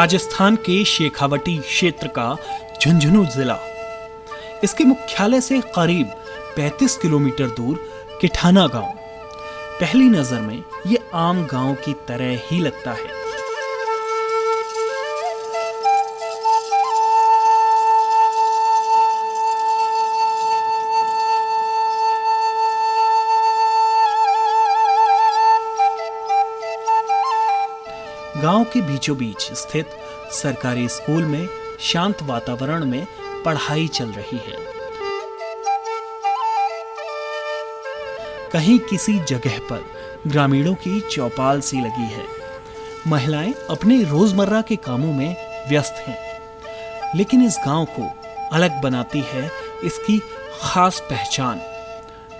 राजस्थान के शेखावटी क्षेत्र का झुंझुनू जिला। इसके मुख्यालय से करीब 35 किलोमीटर दूर किठाना गांव। पहली नजर में ये आम गांव की तरह ही लगता है। गांव के बीचों बीच स्थित सरकारी स्कूल में शांत वातावरण में पढ़ाई चल रही है। कहीं किसी जगह पर ग्रामीणों की चौपाल सी लगी है। महिलाएं अपने रोजमर्रा के कामों में व्यस्त हैं। लेकिन इस गांव को अलग बनाती है इसकी खास पहचान।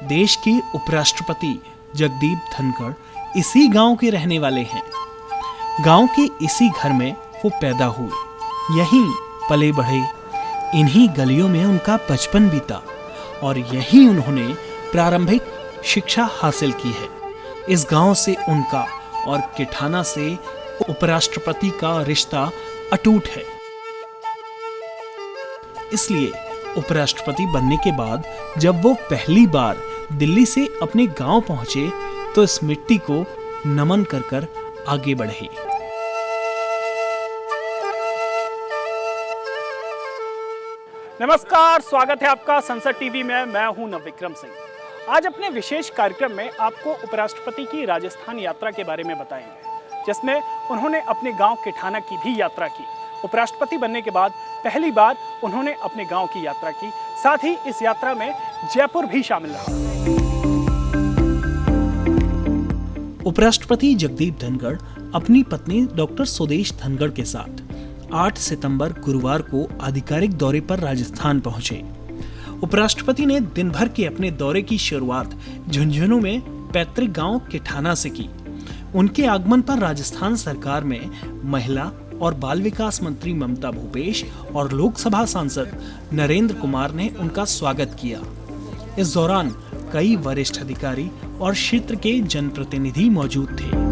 देश के उपराष्ट्रपति जगदीप धनखड़ इसी गांव के रहने वाले हैं। गांव के इसी घर में वो पैदा हुए, यहीं पले बढ़े। इन्हीं गलियों में उनका बचपन बीता और यहीं उन्होंने प्रारंभिक शिक्षा हासिल की है। इस गांव से उनका और किठाना से उपराष्ट्रपति का रिश्ता अटूट है। इसलिए उपराष्ट्रपति बनने के बाद जब वो पहली बार दिल्ली से अपने गांव पहुंचे तो इस मिट्टी को नमन कर कर आगे बढ़े। नमस्कार, स्वागत है आपका संसद टीवी में। मैं हूं नवविक्रम सिंह। आज अपने विशेष कार्यक्रम में आपको उपराष्ट्रपति की राजस्थान यात्रा के बारे में बताएंगे, जिसमें उन्होंने अपने गांव किठाना की भी यात्रा की। उपराष्ट्रपति बनने के बाद पहली बार उन्होंने अपने गांव की यात्रा की। साथ ही इस यात्रा में जयपुर भी शामिल रहा। उपराष्ट्रपति जगदीप धनखड़ अपनी पत्नी डॉक्टर सुदेश धनखड़ के साथ 8 सितंबर गुरुवार को आधिकारिक दौरे पर राजस्थान पहुंचे। उपराष्ट्रपति ने दिन भर के अपने दौरे की शुरुआत झुंझुनू में पैतृक गांव किठाना से की। उनके आगमन पर राजस्थान सरकार में महिला और बाल विकास मंत्री ममता भूपेश और लोकसभा सांसद नरेंद्र कुमार ने उनका स्वागत किया। इस दौरान कई वरिष्ठ अधिकारी और क्षेत्र के जनप्रतिनिधि मौजूद थे।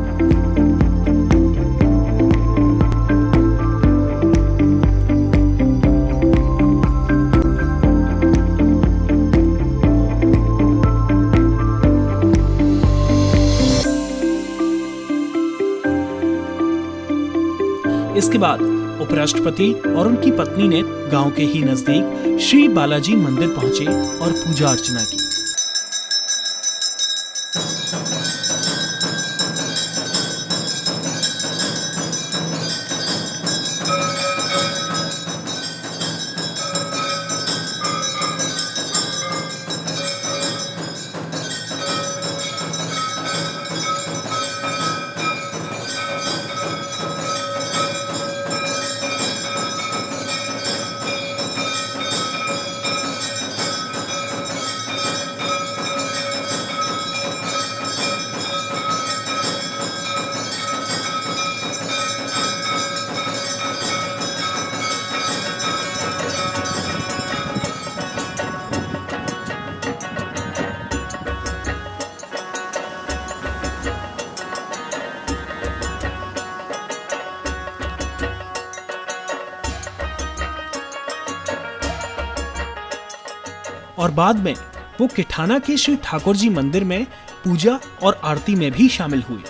इसके बाद उपराष्ट्रपति और उनकी पत्नी ने गांव के ही नजदीक श्री बालाजी मंदिर पहुंचे और पूजा अर्चना की। और बाद में वो किठाना के श्री ठाकुर जी मंदिर में पूजा और आरती में भी शामिल हुए।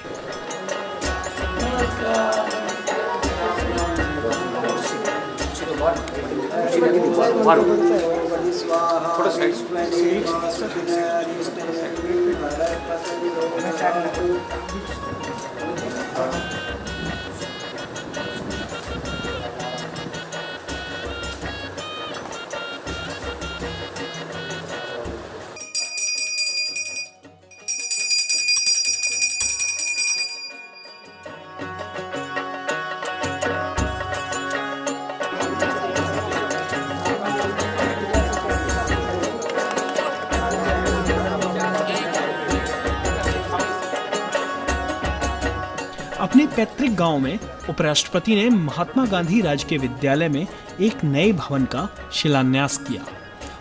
अपने पैतृक गांव में उपराष्ट्रपति ने महात्मा गांधी राजकीय विद्यालय में एक नए भवन का शिलान्यास किया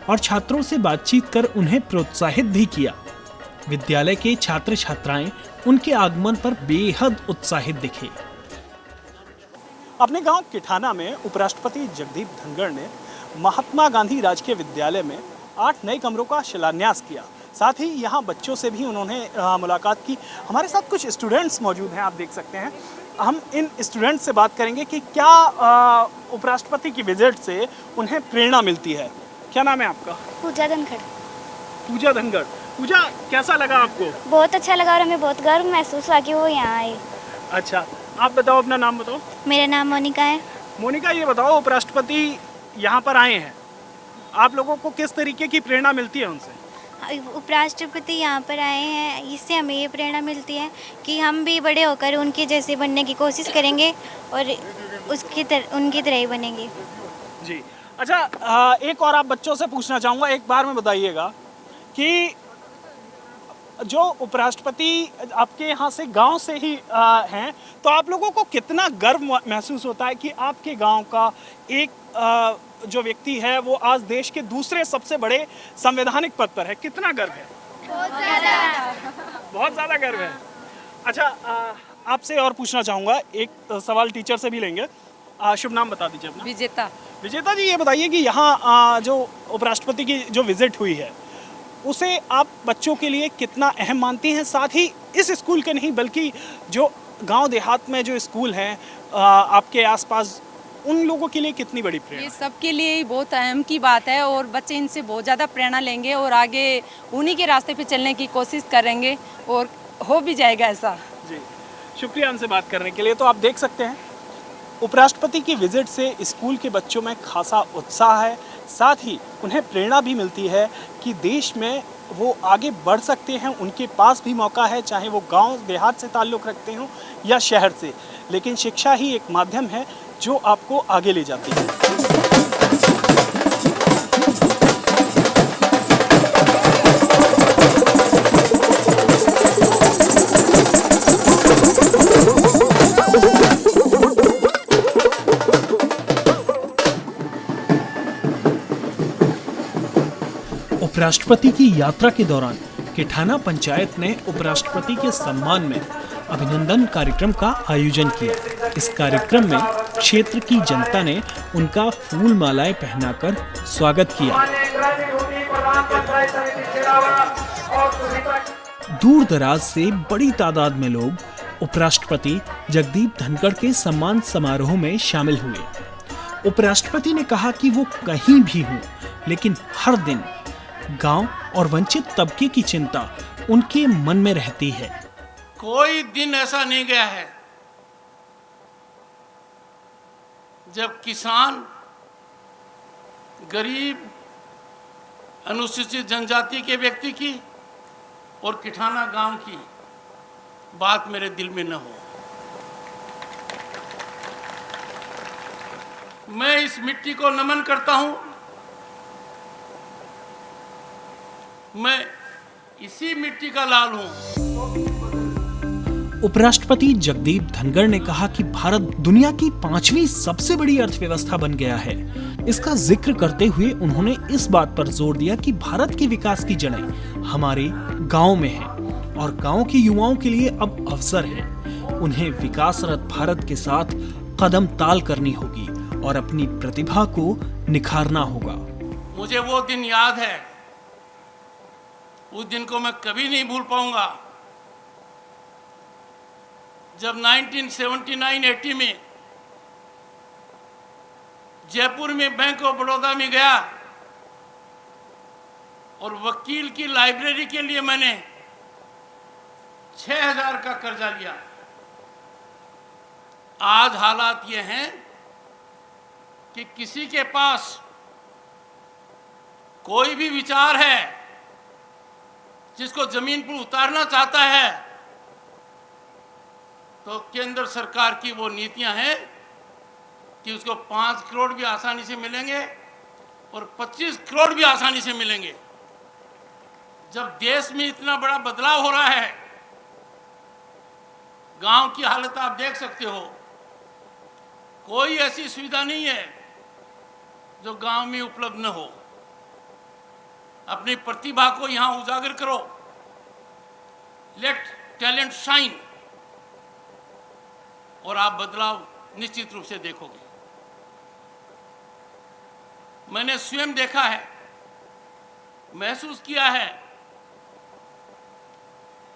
और छात्रों से बातचीत कर उन्हें प्रोत्साहित भी किया। विद्यालय के छात्र छात्राएं उनके आगमन पर बेहद उत्साहित दिखे। अपने गांव किठाना में उपराष्ट्रपति जगदीप धनखड़ ने महात्मा गांधी राजकीय विद्यालय में 8 नए कमरों का शिलान्यास किया। साथ ही यहाँ बच्चों से भी उन्होंने मुलाकात की। हमारे साथ कुछ स्टूडेंट्स मौजूद हैं, आप देख सकते हैं। हम इन स्टूडेंट्स से बात करेंगे कि क्या उपराष्ट्रपति की विजिट से उन्हें प्रेरणा मिलती है। क्या नाम है आपका? पूजा धनखड़। पूजा धनखड़। पूजा, कैसा लगा आपको? बहुत अच्छा लगा और हमें बहुत गर्व महसूस हुआ कि वो यहाँ आए। अच्छा, आप बताओ, अपना नाम बताओ। मेरा नाम मोनिका है। मोनिका, ये बताओ, उपराष्ट्रपति यहाँ पर आए हैं, आप लोगों को किस तरीके की प्रेरणा मिलती है उनसे? उपराष्ट्रपति यहाँ पर आए हैं, इससे हमें ये प्रेरणा मिलती है कि हम भी बड़े होकर उनके जैसे बनने की कोशिश करेंगे और उनकी तरह ही बनेंगे। जी। अच्छा, एक और आप बच्चों से पूछना चाहूँगा, एक बार में बताइएगा कि जो उपराष्ट्रपति आपके यहाँ से गांव से ही हैं, तो आप लोगों को कितना गर्व महसूस होता है कि आपके गांव का एक जो व्यक्ति है वो आज देश के दूसरे सबसे बड़े संवैधानिक पद पर है? कितना गर्व है? बहुत ज़्यादा गर्व है। अच्छा, आपसे और पूछना चाहूँगा, एक सवाल टीचर से भी लेंगे। शुभ नाम बता दीजिए अपना। विजेता। विजेता जी, ये बताइए कि यहाँ जो उपराष्ट्रपति की जो विजिट हुई है उसे आप बच्चों के लिए कितना अहम मानती हैं? साथ ही इस स्कूल के नहीं बल्कि जो गांव देहात में जो स्कूल हैं आपके आसपास, उन लोगों के लिए कितनी बड़ी प्रेरणा? ये सबके लिए ही बहुत अहम की बात है और बच्चे इनसे बहुत ज़्यादा प्रेरणा लेंगे और आगे उन्हीं के रास्ते पे चलने की कोशिश करेंगे और हो भी जाएगा ऐसा। जी, शुक्रिया हमसे बात करने के लिए। तो आप देख सकते हैं, उपराष्ट्रपति की विजिट से स्कूल के बच्चों में खासा उत्साह है। साथ ही उन्हें प्रेरणा भी मिलती है कि देश में वो आगे बढ़ सकते हैं, उनके पास भी मौका है, चाहे वो गांव देहात से ताल्लुक़ रखते हों या शहर से। लेकिन शिक्षा ही एक माध्यम है जो आपको आगे ले जाती है। उपराष्ट्रपति की यात्रा के दौरान किठाना पंचायत ने उपराष्ट्रपति के सम्मान में अभिनंदन कार्यक्रम का आयोजन किया। इस कार्यक्रम में क्षेत्र की जनता ने उनका फूल मालाएं पहनाकर स्वागत किया। दूर दराज से बड़ी तादाद में लोग उपराष्ट्रपति जगदीप धनखड़ के सम्मान समारोह में शामिल हुए। उपराष्ट्रपति ने कहा कि वो कहीं भी हों, लेकिन हर दिन गांव और वंचित तबके की चिंता उनके मन में रहती है। कोई दिन ऐसा नहीं गया है जब किसान, गरीब, अनुसूचित जनजाति के व्यक्ति की और किठाना गांव की बात मेरे दिल में न हो। मैं इस मिट्टी को नमन करता हूं। मैं इसी मिट्टी का लाल हूं। उपराष्ट्रपति जगदीप धनखड़ ने कहा कि भारत दुनिया की 5वीं सबसे बड़ी अर्थव्यवस्था बन गया है। इसका जिक्र करते हुए उन्होंने इस बात पर जोर दिया कि भारत के विकास की जड़ें हमारे गांव में हैं और गांव के युवाओं के लिए अब अवसर है। उन्हें विकासरत भारत के साथ कदम ताल करनी होगी और अपनी प्रतिभा को निखारना होगा। मुझे वो दिन याद है, उस दिन को मैं कभी नहीं भूल पाऊंगा, जब 1979-80 में जयपुर में बैंक ऑफ बड़ौदा में गया और वकील की लाइब्रेरी के लिए मैंने 6,000 का कर्जा लिया। आज हालात ये हैं कि किसी के पास कोई भी विचार है जिसको जमीन पर उतारना चाहता है, तो केंद्र सरकार की वो नीतियां हैं कि उसको 5 करोड़ भी आसानी से मिलेंगे और 25 करोड़ भी आसानी से मिलेंगे। जब देश में इतना बड़ा बदलाव हो रहा है, गांव की हालत आप देख सकते हो, कोई ऐसी सुविधा नहीं है जो गांव में उपलब्ध न हो। अपनी प्रतिभा को यहां उजागर करो, लेट टैलेंट शाइन, और आप बदलाव निश्चित रूप से देखोगे। मैंने स्वयं देखा है, महसूस किया है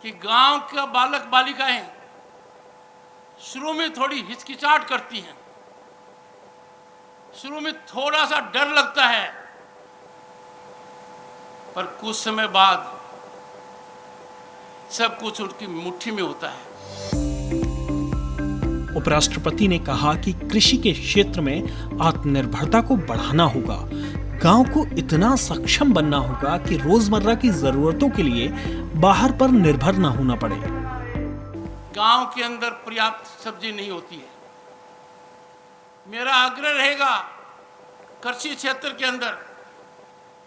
कि गांव के बालक बालिकाएं शुरू में थोड़ी हिचकिचाहट करती हैं, शुरू में थोड़ा सा डर लगता है, पर कुछ समय बाद सब कुछ उनकी मुट्ठी में होता है। उपराष्ट्रपति ने कहा कि कृषि के क्षेत्र में आत्मनिर्भरता को बढ़ाना होगा। गांव को इतना सक्षम बनना होगा कि रोजमर्रा की जरूरतों के लिए बाहर पर निर्भर न होना पड़े। गांव के अंदर पर्याप्त सब्जी नहीं होती है। मेरा आग्रह रहेगा कृषि क्षेत्र के अंदर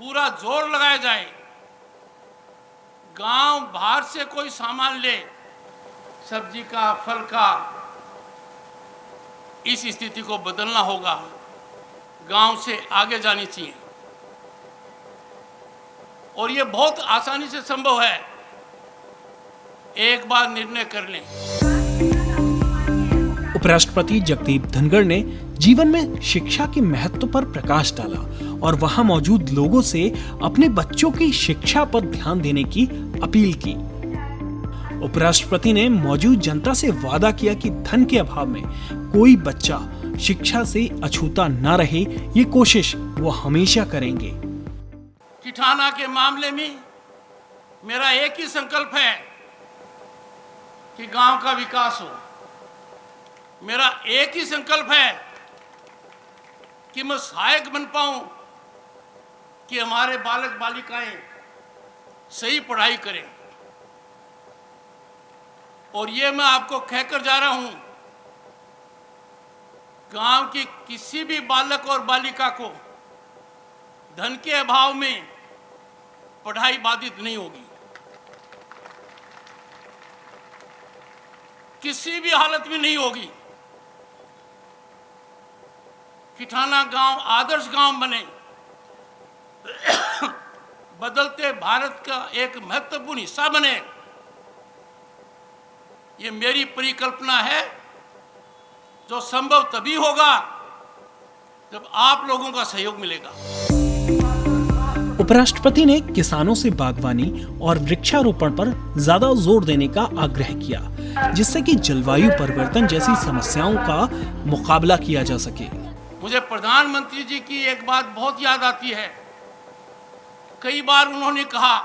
पूरा जोर लगाया जाए। गांव बाहर से कोई सामान ले, सब्जी का, फल का, इस स्थिति को बदलना होगा। गांव से आगे जानी चाहिए और ये बहुत आसानी से संभव है, एक बार निर्णय कर लें। उपराष्ट्रपति जगदीप धनखड़ ने जीवन में शिक्षा के महत्व पर प्रकाश डाला और वहां मौजूद लोगों से अपने बच्चों की शिक्षा पर ध्यान देने की अपील की। उपराष्ट्रपति ने मौजूद जनता से वादा किया कि धन के अभाव में कोई बच्चा शिक्षा से अछूता न रहे, ये कोशिश वो हमेशा करेंगे। किठाना के मामले में मेरा एक ही संकल्प है कि गांव का विकास हो। मेरा एक ही संकल्प है कि मैं सहायक बन पाऊं कि हमारे बालक बालिकाएं सही पढ़ाई करें। और ये मैं आपको कहकर जा रहा हूं, गांव की किसी भी बालक और बालिका को धन के अभाव में पढ़ाई बाधित नहीं होगी, किसी भी हालत में नहीं होगी। किठाना गांव आदर्श गांव बने, बदलते भारत का एक महत्वपूर्ण हिस्सा बने, ये मेरी परिकल्पना है, जो संभव तभी होगा जब आप लोगों का सहयोग मिलेगा। उपराष्ट्रपति ने किसानों से बागवानी और वृक्षारोपण पर ज्यादा जोर देने का आग्रह किया, जिससे कि जलवायु परिवर्तन जैसी समस्याओं का मुकाबला किया जा सके। मुझे प्रधानमंत्री जी की एक बात बहुत याद आती है। कई बार उन्होंने कहा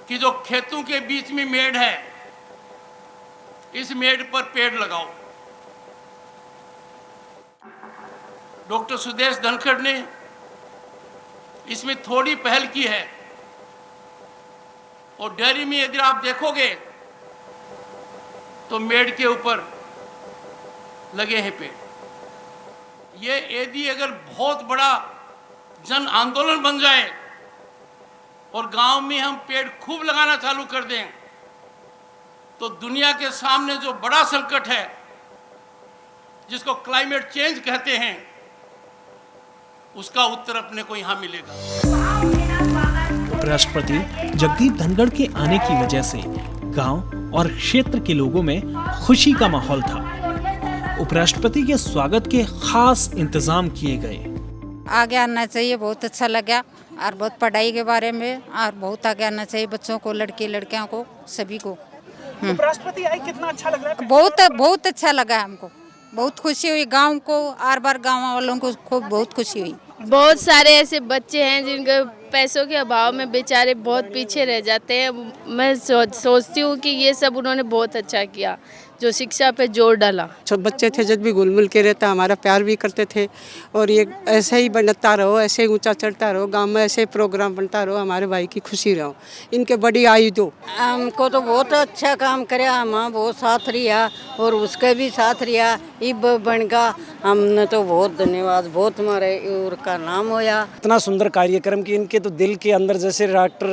कि जो खेतों के बीच में मेड़ है, इस मेड़ पर पेड़ लगाओ। डॉक्टर सुदेश धनखड़ ने इसमें थोड़ी पहल की है और डेयरी में यदि आप देखोगे तो मेड़ के ऊपर लगे हैं पेड़। ये यदि अगर बहुत बड़ा जन आंदोलन बन जाए और गांव में हम पेड़ खूब लगाना चालू कर दें, तो दुनिया के सामने जो बड़ा संकट है, जिसको क्लाइमेट चेंज कहते हैं, उसका उत्तर अपने को यहां मिलेगा। उपराष्ट्रपति जगदीप धनखड़ के आने की वजह से गांव और क्षेत्र के लोगों में खुशी का माहौल था। उपराष्ट्रपति के स्वागत के खास इंतजाम किए गए। आगे आना चाहिए, बहुत अच्छा लगा। और बहुत पढ़ाई के बारे में और बहुत आगे आना चाहिए बच्चों को, लड़के लड़कियों को, सभी को। उपराष्ट्रपति आए, कितना अच्छा लग रहा है? बहुत अच्छा लगा हमको, बहुत खुशी हुई। गांव को आर बार गांव वालों को खूब बहुत खुशी हुई। बहुत सारे ऐसे बच्चे हैं जिनके पैसों के अभाव में बेचारे बहुत पीछे रह जाते हैं। मैं सोचती हूँ कि ये सब उन्होंने बहुत अच्छा किया, जो शिक्षा पे जोर डाला। सब बच्चे थे जब भी घुल मिल के रहता, हमारा प्यार भी करते थे। और ये ऐसे ही बनता रहो, ऐसे ही ऊंचा चढ़ता रहो, गांव में ऐसे प्रोग्राम बनता रहो, हमारे भाई की खुशी रहो, इनके बड़ी आयु दो। हमको तो बहुत अच्छा काम कराया, हम बहुत साथ रिया और उसके भी साथ रिया, इब बन गया। हमने तो बहुत धन्यवाद, बहुत हमारे और का नाम होया। इतना सुंदर कार्यक्रम कि इनके तो दिल के अंदर, जैसे डॉक्टर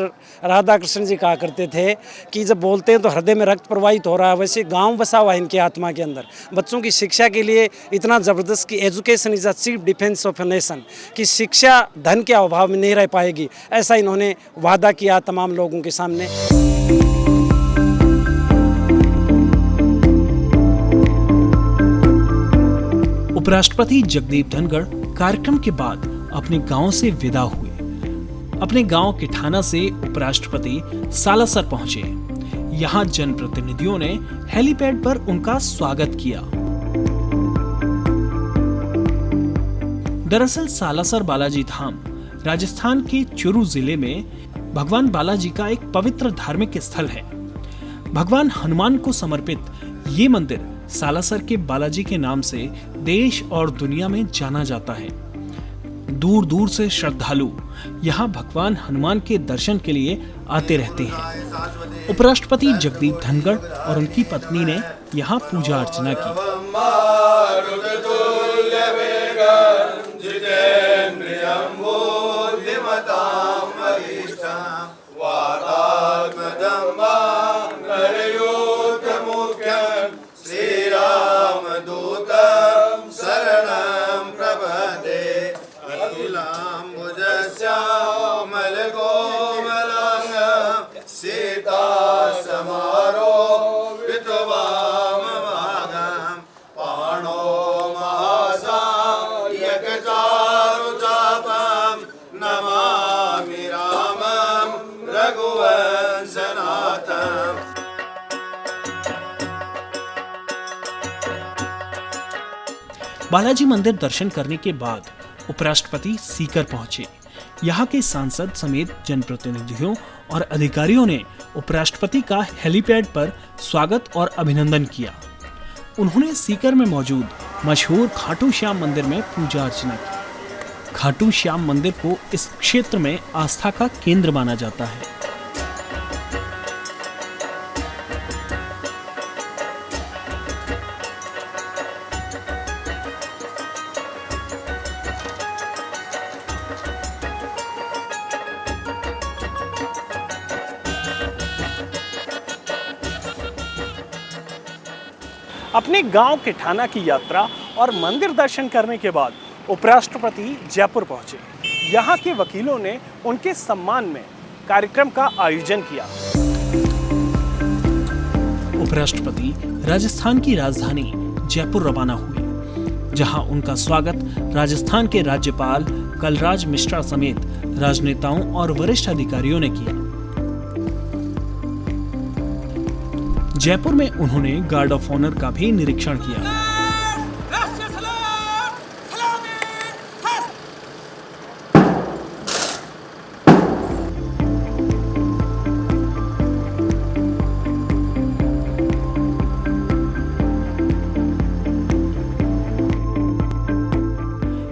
राधा कृष्ण जी कहा करते थे कि जब बोलते हैं तो हृदय में रक्त प्रवाहित हो रहा है, वैसे गांव बसा हुआ है इनके आत्मा के अंदर। बच्चों की शिक्षा के लिए इतना ज़बरदस्त कि education is a chief defence of a nation, कि शिक्षा धन के अभाव में नहीं रह पाएगी, ऐसा इन्होंने वादा किया तमाम लोगों के सामने। उपराष्ट्रपति जगदीप धनखड़ कार्यक्रम के बाद अपने गांव से विदा हुए। अपने गांव किठाना से उपराष्ट्रपति सालासर पहुंचे। यहां जनप्रतिनिधियों ने हेलीपैड पर उनका स्वागत किया। दरअसल सालासर बालाजी धाम राजस्थान के चुरू जिले में भगवान बालाजी का एक पवित्र धार्मिक स्थल है। भगवान हनुमान को समर्पित ये मंदिर सालासर के बालाजी के नाम से देश और दुनिया में जाना जाता है। दूर दूर से श्रद्धालु यहाँ भगवान हनुमान के दर्शन के लिए आते रहते हैं। उपराष्ट्रपति जगदीप धनखड़ और उनकी पत्नी ने यहाँ पूजा अर्चना की। बालाजी मंदिर दर्शन करने के बाद उपराष्ट्रपति सीकर पहुंचे। यहाँ के सांसद समेत जनप्रतिनिधियों और अधिकारियों ने उपराष्ट्रपति का हेलीपैड पर स्वागत और अभिनंदन किया। उन्होंने सीकर में मौजूद मशहूर खाटू श्याम मंदिर में पूजा अर्चना की। खाटू श्याम मंदिर को इस क्षेत्र में आस्था का केंद्र माना जाता है। अपने गांव किठाना की यात्रा और मंदिर दर्शन करने के बाद उपराष्ट्रपति जयपुर पहुंचे। यहां के वकीलों ने उनके सम्मान में कार्यक्रम का आयोजन किया। उपराष्ट्रपति राजस्थान की राजधानी जयपुर रवाना हुए, जहां उनका स्वागत राजस्थान के राज्यपाल कलराज मिश्रा समेत राजनेताओं और वरिष्ठ अधिकारियों ने किया। जयपुर में उन्होंने गार्ड ऑफ ऑनर का भी निरीक्षण किया।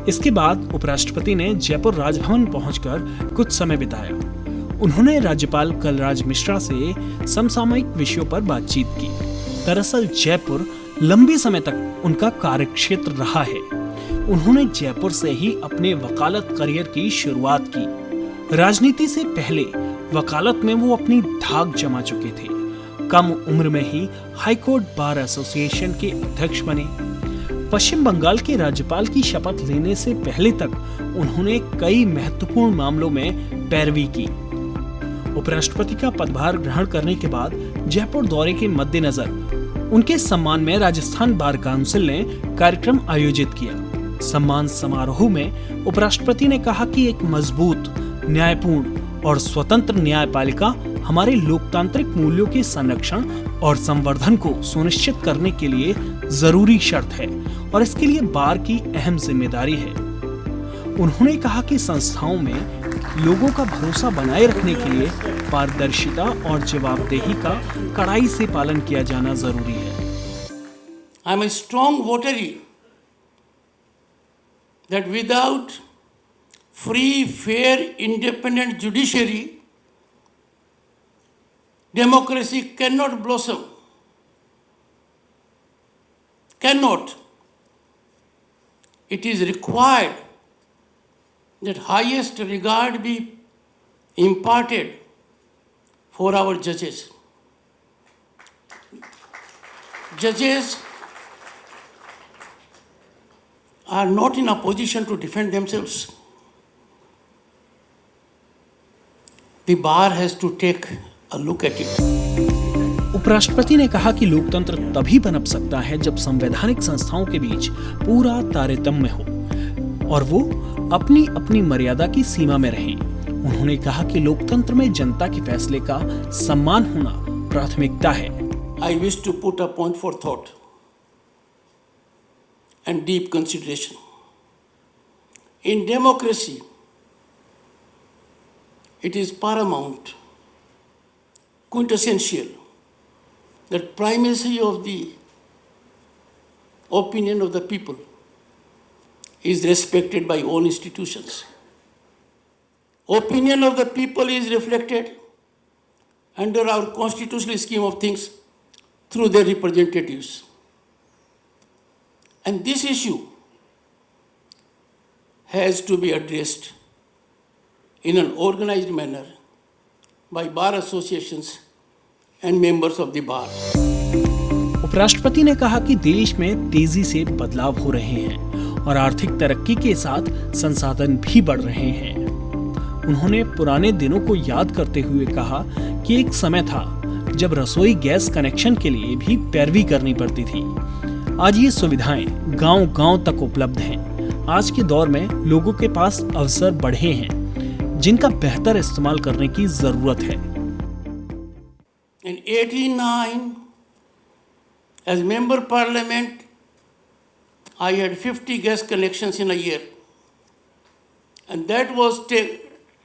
इसके बाद उपराष्ट्रपति ने जयपुर राजभवन पहुंचकर कुछ समय बिताया। उन्होंने राज्यपाल कलराज मिश्रा से समसामयिक विषयों पर बातचीत की। दरअसल जयपुर लंबे समय तक उनका कार्यक्षेत्र रहा है। उन्होंने जयपुर से ही अपने वकालत करियर की शुरुआत की। राजनीति से पहले वकालत में वो अपनी धाक जमा चुके थे। कम उम्र में ही हाईकोर्ट बार एसोसिएशन के अध्यक्ष बने। पश्चिम बंगाल के राज्यपाल की शपथ लेने से पहले तक उन्होंने कई महत्वपूर्ण मामलों में पैरवी की। उपराष्ट्रपति का पदभार ग्रहण करने के बाद जयपुर दौरे के मद्देनजर उनके सम्मान में राजस्थान बार काउंसिल ने कार्यक्रम आयोजित किया। सम्मान समारोह में उपराष्ट्रपति ने कहा कि एक मजबूत, न्यायपूर्ण और स्वतंत्र न्यायपालिका हमारे लोकतांत्रिक मूल्यों के संरक्षण और संवर्धन को सुनिश्चित करने के लिए जरूरी शर्त है और इसके लिए बार की अहम जिम्मेदारी है। उन्होंने कहा कि संस्थाओं में लोगों का भरोसा बनाए रखने के लिए पारदर्शिता और जवाबदेही का कड़ाई से पालन किया जाना जरूरी है। I am a strong votary that without free, fair, independent judiciary, democracy cannot blossom. Cannot. It is required that highest regard be imparted for our judges. Judges are not in a position to defend themselves. The bar has to take a look at it. उपराष्ट्रपति ने कहा कि लोकतंत्र तभी पनप सकता है जब संवैधानिक संस्थाओं के बीच पूरा तारतम्य हो और वो अपनी अपनी मर्यादा की सीमा में रहें। उन्होंने कहा कि लोकतंत्र में जनता के फैसले का सम्मान होना प्राथमिकता है। I wish to put a point for thought and deep consideration. In democracy, it is paramount, quintessential, that primacy of the opinion of the people is respected by all institutions. Opinion of the people is reflected under our constitutional scheme of things through their representatives. And this issue has to be addressed in an organized manner by bar associations and members of the bar. उपराष्ट्रपति ने कहा कि देश में तेजी से बदलाव हो रहे हैं और आर्थिक तरक्की के साथ संसाधन भी बढ़ रहे हैं। उन्होंने पुराने दिनों को याद करते हुए कहा कि एक समय था जब रसोई गैस कनेक्शन के लिए भी पैरवी करनी पड़ती थी। आज ये सुविधाएं गांव-गांव तक उपलब्ध हैं। आज के दौर में लोगों के पास अवसर बढ़े हैं जिनका बेहतर इस्तेमाल करने की जरूरत है। In 89, as member parliament, I had 50 gas connections in a year, and that was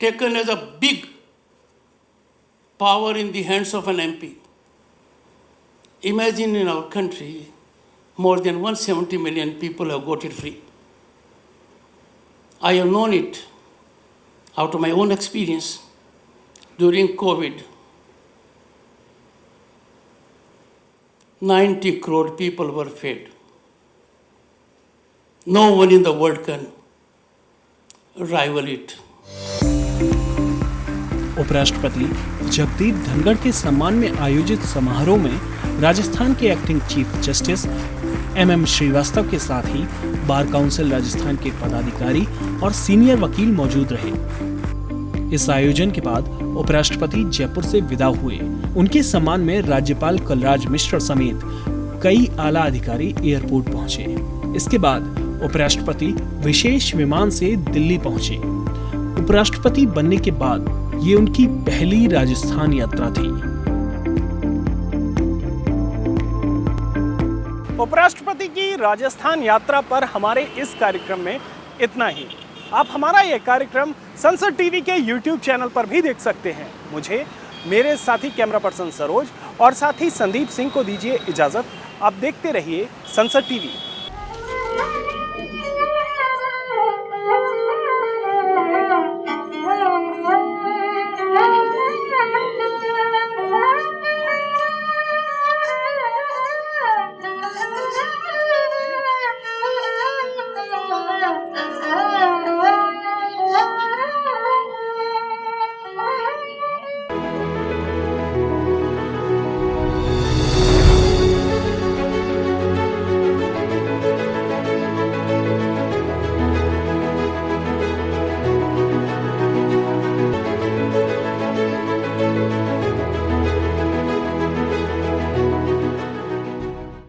taken as a big power in the hands of an MP. Imagine in our country, more than 170 million people have got it free. I have known it out of my own experience during COVID. 90 crore people were fed. No one in the world can rival it. उपराष्ट्रपति जगदीप धनखड़ के सम्मान में आयोजित समारोह में राजस्थान के acting chief justice MM Shrivastava के साथ ही बार काउंसिल राजस्थान के पदाधिकारी और सीनियर वकील मौजूद रहे। इस आयोजन के बाद उपराष्ट्रपति जयपुर से विदा हुए। उनके सम्मान में राज्यपाल कलराज मिश्र समेत कई आला अधिकारी एयरपोर्ट पहुंचे। इसके बाद उपराष्ट्रपति विशेष विमान से दिल्ली पहुंचे। उपराष्ट्रपति बनने के बाद ये उनकी पहली राजस्थान यात्रा थी। उपराष्ट्रपति की राजस्थान यात्रा पर हमारे इस कार्यक्रम में इतना ही। आप हमारा यह कार्यक्रम संसद टीवी के YouTube चैनल पर भी देख सकते हैं। मुझे, मेरे साथी कैमरा पर्सन सरोज और साथी संदीप सिंह को दीजिए इजाज़त। आप देखते रहिए संसद टीवी।